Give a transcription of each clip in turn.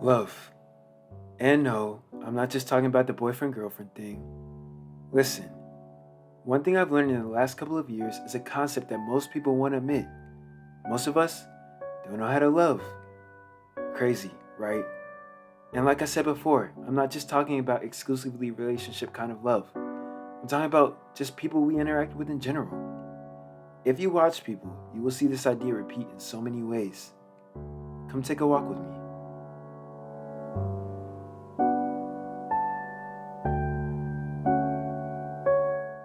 Love. And no, I'm not just talking about the boyfriend-girlfriend thing. Listen, one thing I've learned in the last couple of years is a concept that most people won't admit. Most of us don't know how to love. Crazy, right? And like I said before, I'm not just talking about exclusively relationship kind of love. I'm talking about just people we interact with in general. If you watch people, you will see this idea repeat in so many ways. Come take a walk with me.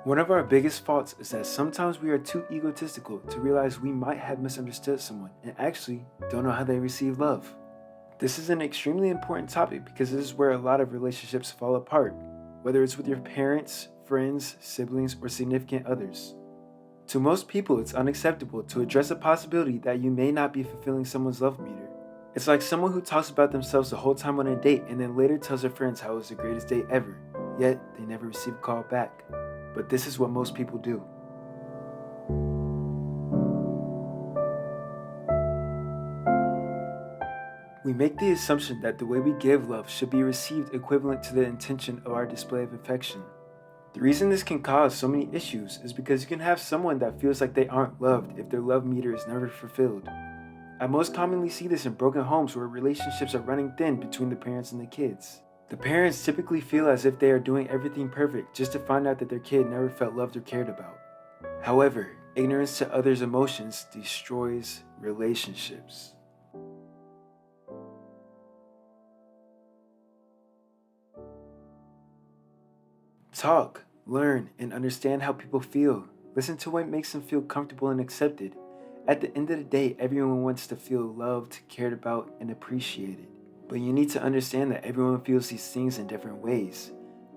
One of our biggest faults is that sometimes we are too egotistical to realize we might have misunderstood someone and actually don't know how they receive love. This is an extremely important topic because this is where a lot of relationships fall apart, whether it's with your parents, friends, siblings, or significant others. To most people, it's unacceptable to address a possibility that you may not be fulfilling someone's love meter. It's like someone who talks about themselves the whole time on a date and then later tells their friends how it was the greatest date ever, yet they never receive a call back. But this is what most people do. We make the assumption that the way we give love should be received equivalent to the intention of our display of affection. The reason this can cause so many issues is because you can have someone that feels like they aren't loved if their love meter is never fulfilled. I most commonly see this in broken homes where relationships are running thin between the parents and the kids. The parents typically feel as if they are doing everything perfect just to find out that their kid never felt loved or cared about. However, ignorance to others' emotions destroys relationships. Talk, learn, and understand how people feel. Listen to what makes them feel comfortable and accepted. At the end of the day, everyone wants to feel loved, cared about, and appreciated. But you need to understand that everyone feels these things in different ways.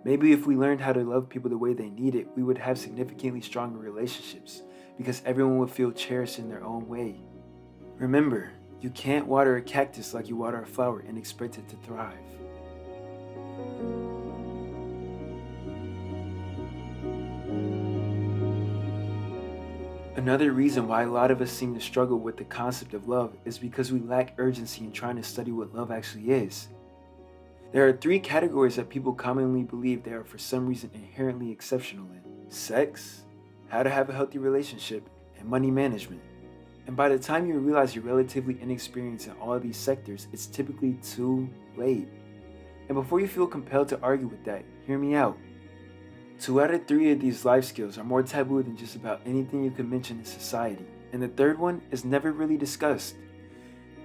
Maybe if we learned how to love people the way they need it, we would have significantly stronger relationships because everyone would feel cherished in their own way. Remember, you can't water a cactus like you water a flower and expect it to thrive. Another reason why a lot of us seem to struggle with the concept of love is because we lack urgency in trying to study what love actually is. There are three categories that people commonly believe they are for some reason inherently exceptional in: sex, how to have a healthy relationship, and money management. And by the time you realize you're relatively inexperienced in all of these sectors, it's typically too late. And before you feel compelled to argue with that, hear me out. 2 out of 3 of these life skills are more taboo than just about anything you could mention in society, and the third one is never really discussed.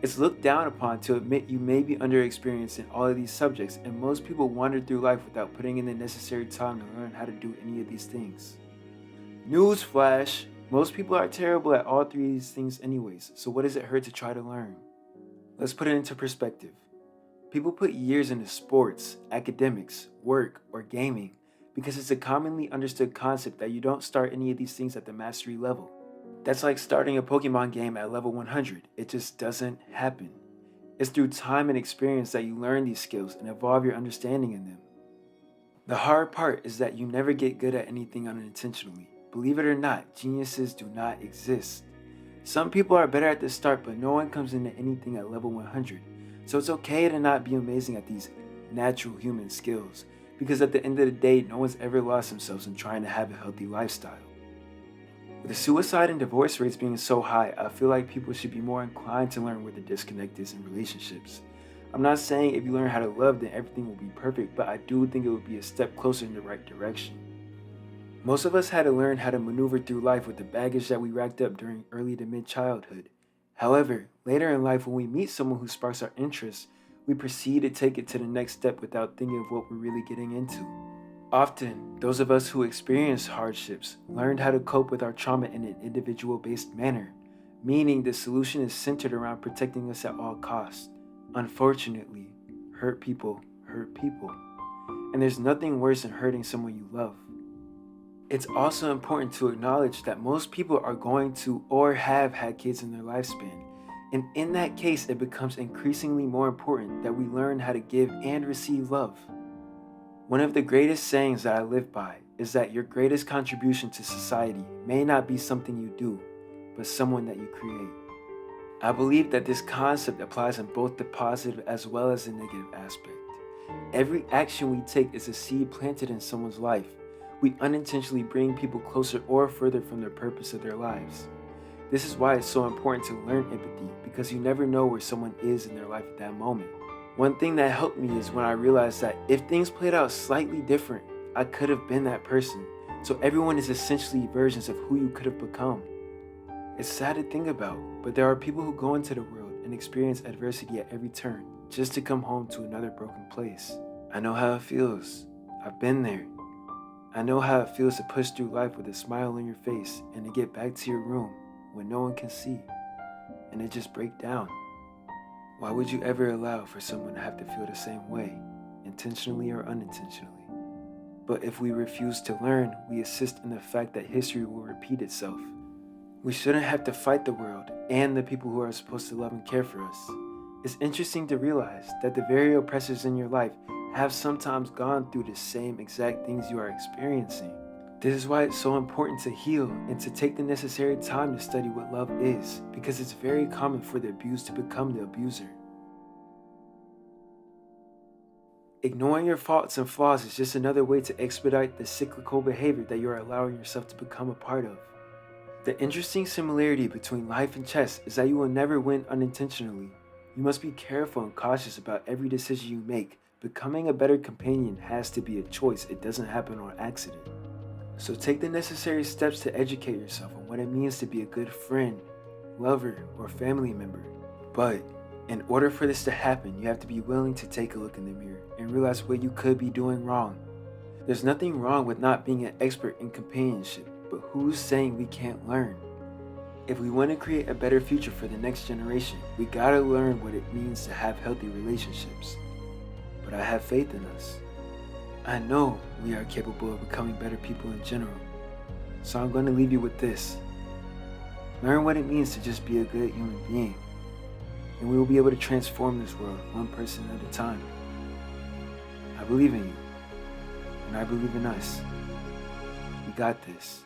It's looked down upon to admit you may be underexperienced in all of these subjects, and most people wander through life without putting in the necessary time to learn how to do any of these things. Newsflash, most people are terrible at all 3 of these things anyways, so what does it hurt to try to learn? Let's put it into perspective. People put years into sports, academics, work, or gaming because it's a commonly understood concept that you don't start any of these things at the mastery level. That's like starting a Pokemon game at level 100. It just doesn't happen. It's through time and experience that you learn these skills and evolve your understanding in them. The hard part is that you never get good at anything unintentionally. Believe it or not, geniuses do not exist. Some people are better at the start, but no one comes into anything at level 100. So it's okay to not be amazing at these natural human skills, because at the end of the day, no one's ever lost themselves in trying to have a healthy lifestyle. With the suicide and divorce rates being so high, I feel like people should be more inclined to learn where the disconnect is in relationships. I'm not saying if you learn how to love, then everything will be perfect, but I do think it would be a step closer in the right direction. Most of us had to learn how to maneuver through life with the baggage that we racked up during early to mid-childhood. However, later in life when we meet someone who sparks our interest, we proceed to take it to the next step without thinking of what we're really getting into. Often, those of us who experienced hardships learned how to cope with our trauma in an individual-based manner, meaning the solution is centered around protecting us at all costs. Unfortunately, hurt people hurt people, and there's nothing worse than hurting someone you love. It's also important to acknowledge that most people are going to or have had kids in their lifespan, and in that case, it becomes increasingly more important that we learn how to give and receive love. One of the greatest sayings that I live by is that your greatest contribution to society may not be something you do, but someone that you create. I believe that this concept applies in both the positive as well as the negative aspect. Every action we take is a seed planted in someone's life. We unintentionally bring people closer or further from the purpose of their lives. This is why it's so important to learn empathy, because you never know where someone is in their life at that moment. One thing that helped me is when I realized that if things played out slightly different, I could have been that person. So everyone is essentially versions of who you could have become. It's sad to think about, but there are people who go into the world and experience adversity at every turn just to come home to another broken place. I know how it feels. I've been there. I know how it feels to push through life with a smile on your face and to get back to your room when no one can see and to just break down. Why would you ever allow for someone to have to feel the same way, intentionally or unintentionally? But if we refuse to learn, we assist in the fact that history will repeat itself. We shouldn't have to fight the world and the people who are supposed to love and care for us. It's interesting to realize that the very oppressors in your life have sometimes gone through the same exact things you are experiencing. This is why it's so important to heal and to take the necessary time to study what love is, because it's very common for the abused to become the abuser. Ignoring your faults and flaws is just another way to expedite the cyclical behavior that you are allowing yourself to become a part of. The interesting similarity between life and chess is that you will never win unintentionally. You must be careful and cautious about every decision you make. Becoming a better companion has to be a choice. It doesn't happen on accident. So take the necessary steps to educate yourself on what it means to be a good friend, lover, or family member. But in order for this to happen, you have to be willing to take a look in the mirror and realize what you could be doing wrong. There's nothing wrong with not being an expert in companionship, but who's saying we can't learn? If we want to create a better future for the next generation, we gotta learn what it means to have healthy relationships. But I have faith in us. I know we are capable of becoming better people in general. So I'm going to leave you with this. Learn what it means to just be a good human being. And we will be able to transform this world one person at a time. I believe in you. And I believe in us. We got this.